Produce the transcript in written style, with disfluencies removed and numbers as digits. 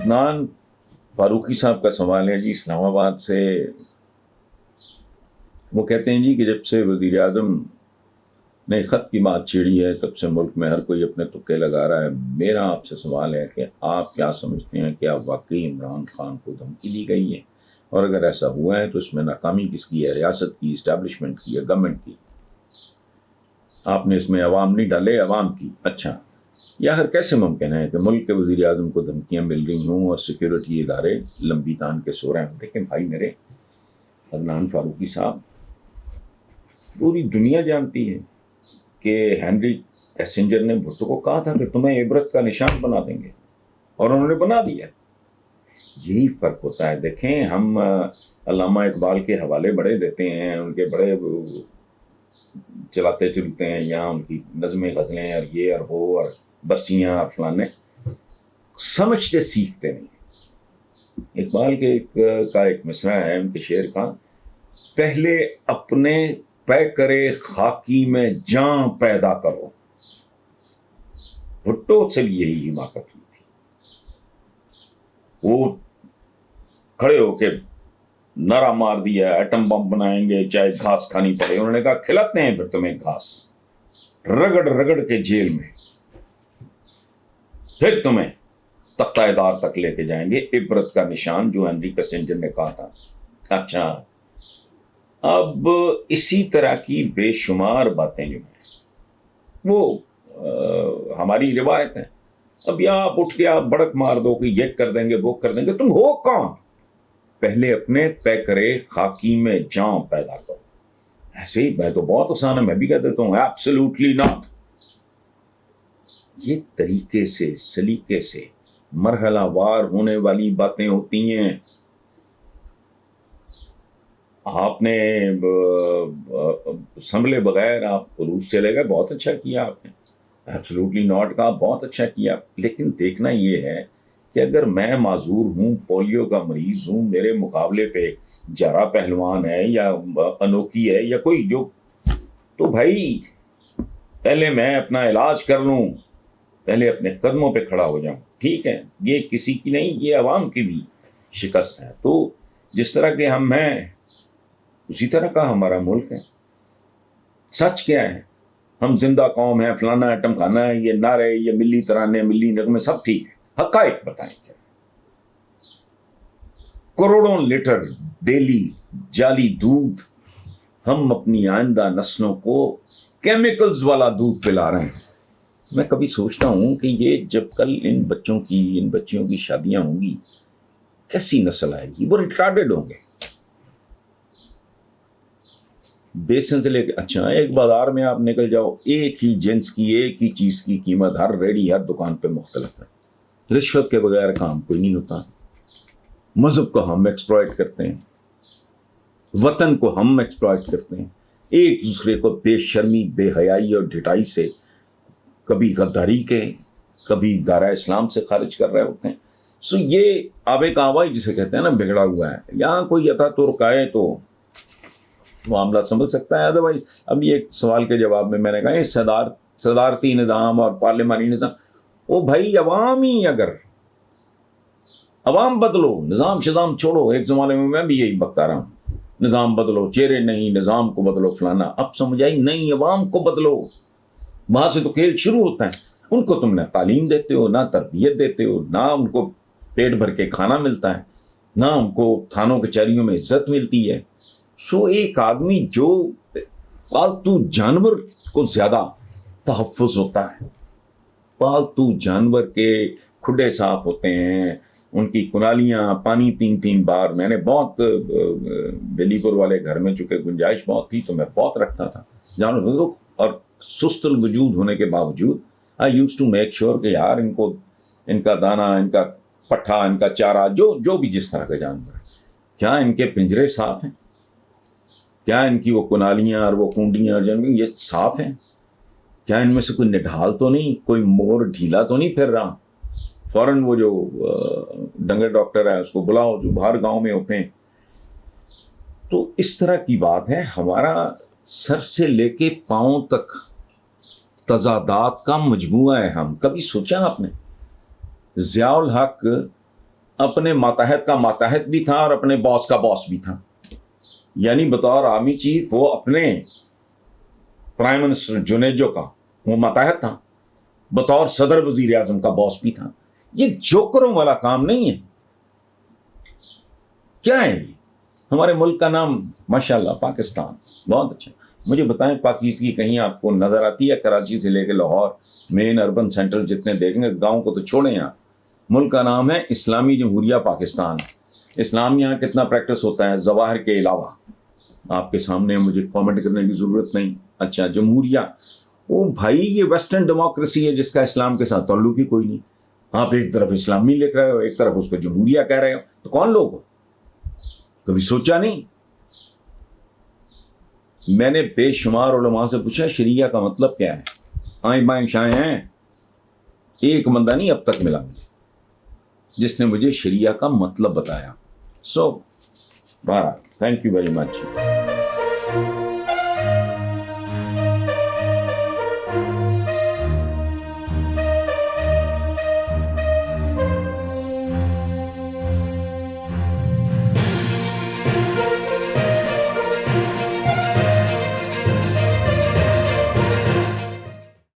عدنان فاروقی صاحب کا سوال ہے جی اسلام آباد سے. وہ کہتے ہیں جی کہ جب سے وزیر اعظم نے خط کی بات چھیڑی ہے تب سے ملک میں ہر کوئی اپنے تکے لگا رہا ہے. میرا آپ سے سوال ہے کہ آپ کیا سمجھتے ہیں، کیا واقعی عمران خان کو دھمکی دی گئی ہے؟ اور اگر ایسا ہوا ہے تو اس میں ناکامی کس کی ہے؟ ریاست کی، اسٹیبلشمنٹ کی، یا گورنمنٹ کی؟ آپ نے اس میں عوام نہیں ڈالے، عوام کی. اچھا، یا ہر کیسے ممکن ہے کہ ملک کے وزیر اعظم کو دھمکیاں مل رہی ہوں اور سیکیورٹی ادارے لمبی تان کے سو رہے ہوں؟ دیکھیں بھائی میرے عدنان فاروقی صاحب، پوری دنیا جانتی ہے کہ ہینری کیسنجر نے بھٹو کو کہا تھا کہ تمہیں عبرت کا نشان بنا دیں گے، اور انہوں نے بنا دیا. یہی فرق ہوتا ہے. دیکھیں ہم علامہ اقبال کے حوالے بڑے دیتے ہیں، ان کے بڑے چلاتے چلتے ہیں یہاں ان کی نظمیں غزلیں اور یہ اور وہ اور برسیاں اور فلانے، سمجھتے سیکھتے نہیں. اقبال کے کا ایک مصرع ہے ان کے شعر کا، پہلے اپنے پے کرے خاکی میں جاں پیدا کرو. بھٹو سے بھی یہی حماقت ہوئی تھی. وہ کھڑے ہو کے نعرہ مار دیا ایٹم بم بنائیں گے چاہے گھاس کھانی پڑے. انہوں نے کہا کھلاتے ہیں پھر تمہیں گھاس، رگڑ رگڑ کے جیل میں، پھر تمہیں تختہ دار تک لے کے جائیں گے. عبرت کا نشان جو ہینری کیسنجر نے کہا تھا. اچھا، اب اسی طرح کی بے شمار باتیں جو ہیں وہ ہماری روایت ہے. اب یہاں آپ اٹھ کے آپ بڑک مار دو کہ یہ کر دیں گے وہ کر دیں گے. تم ہو کون؟ پہلے اپنے پے کرے خاکی میں جاں پیدا کرو. ایسے ہی میں تو بہت آسان ہے، میں بھی کہہ دیتا ہوں ایبسلیوٹلی ناٹ. یہ طریقے سے سلیقے سے مرحلہ وار ہونے والی باتیں ہوتی ہیں. آپ نے سنبھلے بغیر آپ روس چلے گئے، بہت اچھا کیا آپ نے. ایبسلیوٹلی ناٹ کا بہت اچھا کیا. لیکن دیکھنا یہ ہے کہ اگر میں معذور ہوں، پولیو کا مریض ہوں، میرے مقابلے پہ جرا پہلوان ہے یا انوکھی ہے یا کوئی جو، تو بھائی پہلے میں اپنا علاج کر لوں، پہلے اپنے قدموں پہ کھڑا ہو جاؤں. ٹھیک ہے، یہ کسی کی نہیں، یہ عوام کی بھی شکست ہے. تو جس طرح کے ہم ہیں اسی طرح کا ہمارا ملک ہے. سچ کیا ہے؟ ہم زندہ قوم ہیں، فلانا ایٹم خانہ ہے، یہ نعرے، یہ ملی ترانے، ملی نغمے، سب ٹھیک ہے. حقائق بتائیں کیا؟ کروڑوں لیٹر ڈیلی جعلی دودھ ہم اپنی آئندہ نسلوں کو کیمیکلز والا دودھ پلا رہے ہیں. میں کبھی سوچتا ہوں کہ یہ جب کل ان بچیوں کی شادیاں ہوں گی، کیسی نسل آئے گی؟ وہ ریٹارڈڈ ہوں گے. بیسن سے لے کے، اچھا ایک بازار میں آپ نکل جاؤ، ایک ہی جنس کی ایک ہی چیز کی قیمت ہر ریڑھی ہر دکان پہ مختلف ہے. رشوت کے بغیر کام کوئی نہیں ہوتا. مذہب کو ہم ایکسپلائٹ کرتے ہیں، وطن کو ہم ایکسپلائٹ کرتے ہیں، ایک دوسرے کو بے شرمی، بے حیائی اور ڈھٹائی سے کبھی غداری کے، کبھی دائرہ اسلام سے خارج کر رہے ہوتے ہیں. سو یہ آبے کا آوائی جسے کہتے ہیں نا، بگڑا ہوا ہے. یہاں کوئی عطا ترک آئے تو معاملہ سنبھل سکتا ہے. ادروائز اب یہ ایک سوال کے جواب میں نے کہا صدارتی نظام اور پارلیمانی نظام، وہ بھائی عوام ہی، اگر عوام بدلو، نظام شظام چھوڑو. ایک زمانے میں بھی یہی بکتا رہا ہوں، نظام بدلو، چہرے نہیں، نظام کو بدلو فلانا. اب سمجھ آئی نہیں، عوام کو بدلو. وہاں سے تو کھیل شروع ہوتا ہے. ان کو تم نہ تعلیم دیتے ہو، نہ تربیت دیتے ہو، نہ ان کو پیٹ بھر کے کھانا ملتا ہے، نہ ان کو تھانوں کچہریوں میں عزت ملتی ہے. سو ایک آدمی جو پالتو جانور کو زیادہ تحفظ ہوتا ہے، پالتو جانور کے کھڈے صاف ہوتے ہیں، ان کی کنالیاں پانی 3 بار. میں نے بہت بلی پور والے گھر میں چونکہ گنجائش بہت تھی تو میں بہت رکھتا تھا جانور. اور سست الوجود ہونے کے باوجود I used to make sure کہ یار ان کا دانہ، ان کا پٹھا، ان کا چارہ، جو بھی جس طرح کا جانور ہے، کیا ان کے پنجرے صاف ہیں؟ کیا ان کی وہ کنالیاں اور وہ کنڈیاں یہ صاف ہیں؟ کیا ان میں سے کوئی نڈھال تو نہیں، کوئی مور ڈھیلا تو نہیں پھر رہا؟ فوراً وہ جو ڈنگر ڈاکٹر ہے اس کو بلاؤ، جو باہر گاؤں میں ہوتے ہیں. تو اس طرح کی بات ہے. ہمارا سر سے لے کے پاؤں تک تضادات کا مجموعہ ہے. ہم کبھی سوچا آپ نے ضیاء الحق اپنے ماتحت کا ماتحت بھی تھا اور اپنے باس کا باس بھی تھا. یعنی بطور آرمی چیف وہ اپنے پرائم منسٹر جنیجو کا وہ ماتحت تھا, بطور صدر وزیر اعظم کا باس بھی تھا. یہ جوکروں والا کام نہیں ہے. کیا ہے یہ؟ ہمارے ملک کا نام ماشاءاللہ پاکستان, بہت اچھا. مجھے بتائیں پاکیزگی کہیں آپ کو نظر آتی ہے؟ کراچی سے لے کے لاہور مین اربن سینٹر جتنے دیکھیں گے, گاؤں کو تو چھوڑیں. یہاں ملک کا نام ہے اسلامی جمہوریہ پاکستان. اسلام یہاں کتنا پریکٹس ہوتا ہے ظواہر کے علاوہ؟ آپ کے سامنے مجھے کامنٹ کرنے کی ضرورت نہیں. اچھا جمہوریہ, او بھائی یہ ویسٹرن ڈیموکریسی ہے جس کا اسلام کے ساتھ تعلق ہی کوئی نہیں. آپ ایک طرف اسلامی لکھ رہے ہو, ایک طرف اس کو جمہوریہ کہہ رہے ہو, تو کون لوگ ہو؟ کبھی سوچا نہیں؟ میں نے بے شمار علماء سے پوچھا شریعہ کا مطلب کیا ہے, آئیں بائیں شائیں ہیں, ایک بندہ نہیں اب تک ملا مجھے جس نے مجھے شریعہ کا مطلب بتایا. سو بہرحال تھینک یو ویری مچ.